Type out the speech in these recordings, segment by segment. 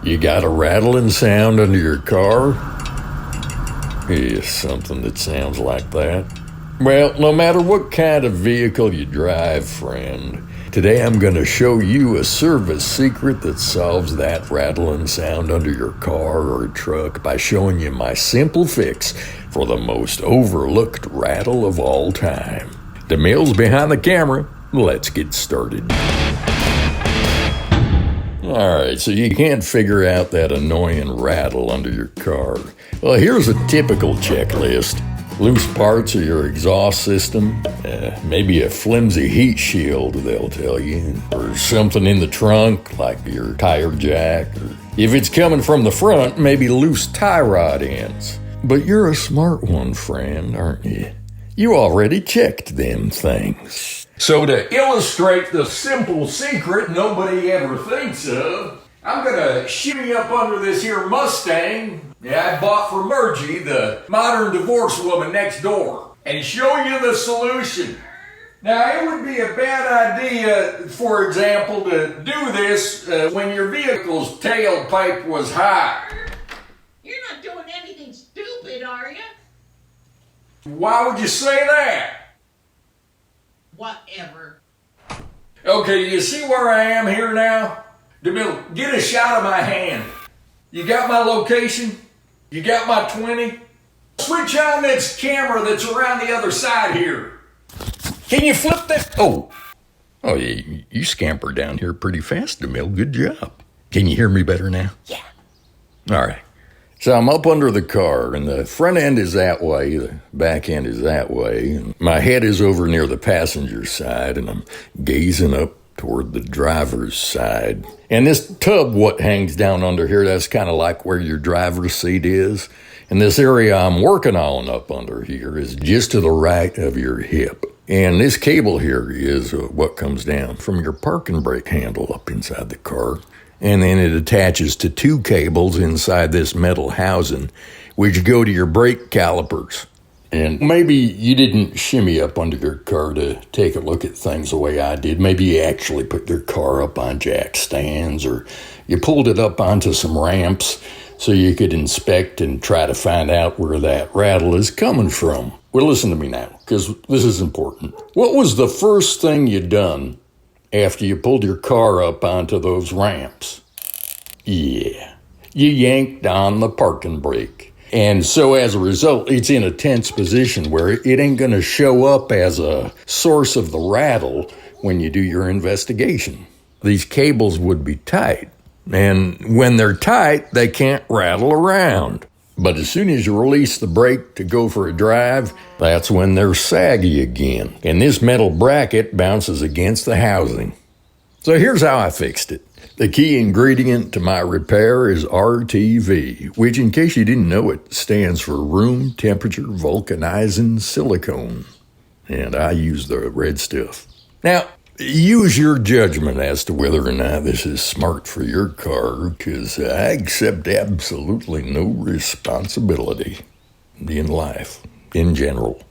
You got a rattling sound under your car? Yeah, something that sounds like that. Well, no matter what kind of vehicle you drive, friend, today I'm going to show you a service secret that solves that rattling sound under your car or truck by showing you my simple fix for the most overlooked rattle of all time. DeMille's behind the camera. Let's get started. Alright, so you can't figure out that annoying rattle under your car. Well, here's a typical checklist. Loose parts of your exhaust system, maybe a flimsy heat shield, they'll tell you, or something in the trunk, like your tire jack, or if it's coming from the front, maybe loose tie rod ends. But you're a smart one, friend, aren't you? You already checked them things. So to illustrate the simple secret nobody ever thinks of, I'm gonna shimmy up under this here Mustang I bought for Margie, the modern divorce woman next door, and show you the solution. Now, it would be a bad idea, for example, to do this when your vehicle's tailpipe was high. You're not doing anything stupid, are you? Why would you say that? Whatever. Okay, you see where I am here now? DeMille, get a shot of my hand. You got my location? You got my 20? Switch on this camera that's around the other side here. Can you flip that? Oh, you scampered down here pretty fast, DeMille. Good job. Can you hear me better now? Yeah. All right. So I'm up under the car, and the front end is that way, the back end is that way, and my head is over near the passenger side, and I'm gazing up toward the driver's side. And this tub what hangs down under here, that's kind of like where your driver's seat is. And this area I'm working on up under here is just to the right of your hip. And this cable here is what comes down from your parking brake handle up inside the car. And then it attaches to two cables inside this metal housing, which go to your brake calipers. And maybe you didn't shimmy up under your car to take a look at things the way I did. Maybe you actually put your car up on jack stands, or you pulled it up onto some ramps so you could inspect and try to find out where that rattle is coming from. Well, listen to me now, because this is important. What was the first thing you done after you pulled your car up onto those ramps? Yeah, you yanked on the parking brake. And so as a result, it's in a tense position where it ain't going to show up as a source of the rattle when you do your investigation. These cables would be tight. And when they're tight, they can't rattle around. But as soon as you release the brake to go for a drive, that's when they're saggy again. And this metal bracket bounces against the housing. So here's how I fixed it. The key ingredient to my repair is RTV, which, in case you didn't know it, stands for room temperature vulcanizing silicone. And I use the red stuff. Now, use your judgment as to whether or not this is smart for your car, because I accept absolutely no responsibility in life, in general.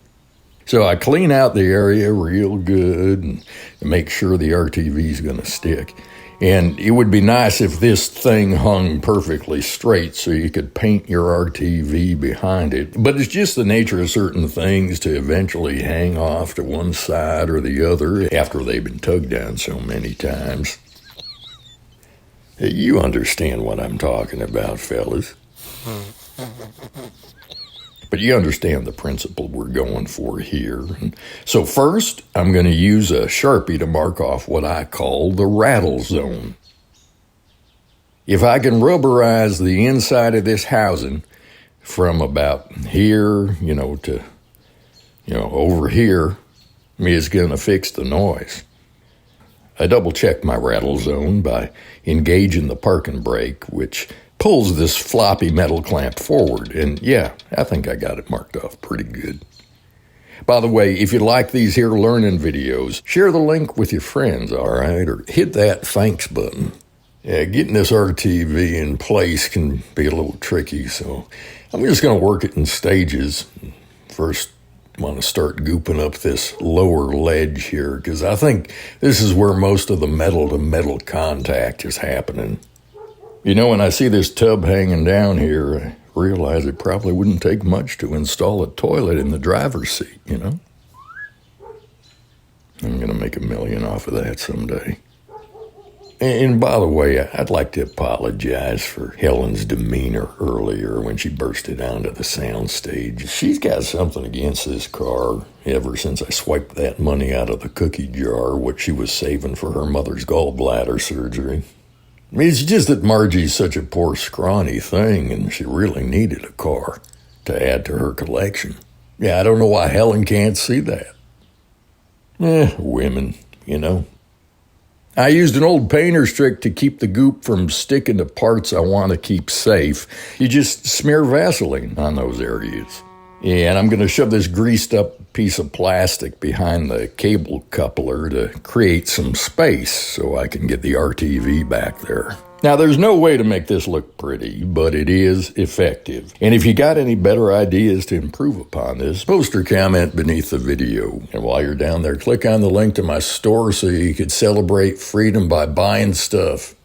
So I clean out the area real good and make sure the RTV is going to stick. And it would be nice if this thing hung perfectly straight so you could paint your RTV behind it. But it's just the nature of certain things to eventually hang off to one side or the other after they've been tugged down so many times. You understand what I'm talking about, fellas. But you understand the principle we're going for here. So first, I'm going to use a Sharpie to mark off what I call the rattle zone. If I can rubberize the inside of this housing from about here, to, over here, it's going to fix the noise. I double-check my rattle zone by engaging the parking brake, which pulls this floppy metal clamp forward, and yeah, I think I got it marked off pretty good. By the way, if you like these here learning videos, share the link with your friends, all right, or hit that thanks button. Yeah, getting this RTV in place can be a little tricky, so I'm just going to work it in stages. First, I want to start gooping up this lower ledge here, because I think this is where most of the metal-to-metal contact is happening. You know, when I see this tub hanging down here, I realize it probably wouldn't take much to install a toilet in the driver's seat, you know? I'm going to make $1 million off of that someday. And by the way, I'd like to apologize for Helen's demeanor earlier when she bursted onto the soundstage. She's got something against this car ever since I swiped that money out of the cookie jar, what she was saving for her mother's gallbladder surgery. I mean, it's just that Margie's such a poor, scrawny thing, and she really needed a car to add to her collection. Yeah, I don't know why Helen can't see that. Women, you know. I used an old painter's trick to keep the goop from sticking to parts I want to keep safe. You just smear Vaseline on those areas. Yeah, and I'm going to shove this greased up piece of plastic behind the cable coupler to create some space so I can get the RTV back there. Now, there's no way to make this look pretty, but it is effective. And if you got any better ideas to improve upon this, post or comment beneath the video. And while you're down there, click on the link to my store so you could celebrate freedom by buying stuff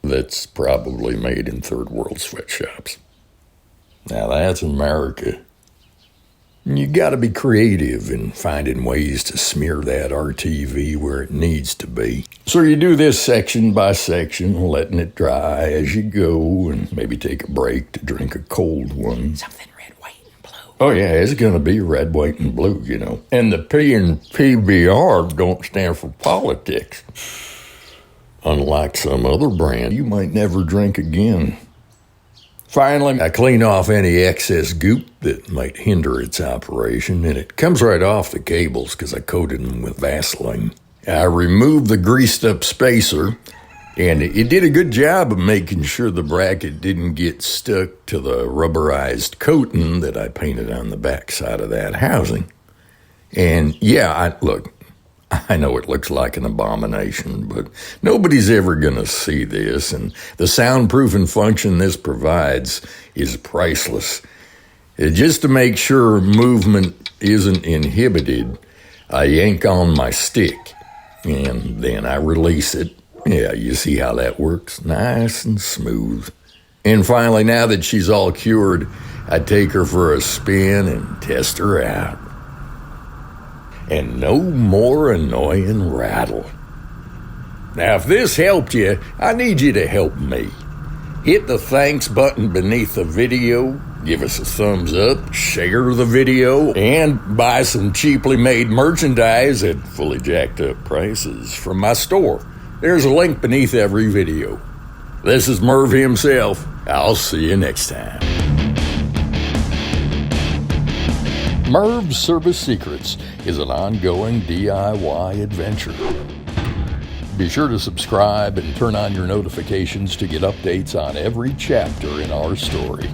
that's probably made in third world sweatshops. Now, that's America. You got to be creative in finding ways to smear that RTV where it needs to be. So you do this section by section, letting it dry as you go, and maybe take a break to drink a cold one. Something red, white, and blue. Oh yeah, it's going to be red, white, and blue, you know. And the P in PBR don't stand for politics. Unlike some other brand you might never drink again. Finally, I clean off any excess goop that might hinder its operation, and it comes right off the cables because I coated them with Vaseline. I removed the greased up spacer, and it did a good job of making sure the bracket didn't get stuck to the rubberized coating that I painted on the back side of that housing. And yeah, look, I know it looks like an abomination, but nobody's ever going to see this, and the soundproofing function this provides is priceless. Just to make sure movement isn't inhibited, I yank on my stick, and then I release it. Yeah, you see how that works? Nice and smooth. And finally, now that she's all cured, I take her for a spin and test her out. And no more annoying Rattle. Now, if this helped you, I need you to help me. Hit the thanks button beneath the video, give us a thumbs up, share the video, and buy some cheaply made merchandise at fully jacked up prices from my store. There's a link beneath every video. This is Merv himself. I'll see you next time. Merv's Service Secrets is an ongoing DIY adventure. Be sure to subscribe and turn on your notifications to get updates on every chapter in our story.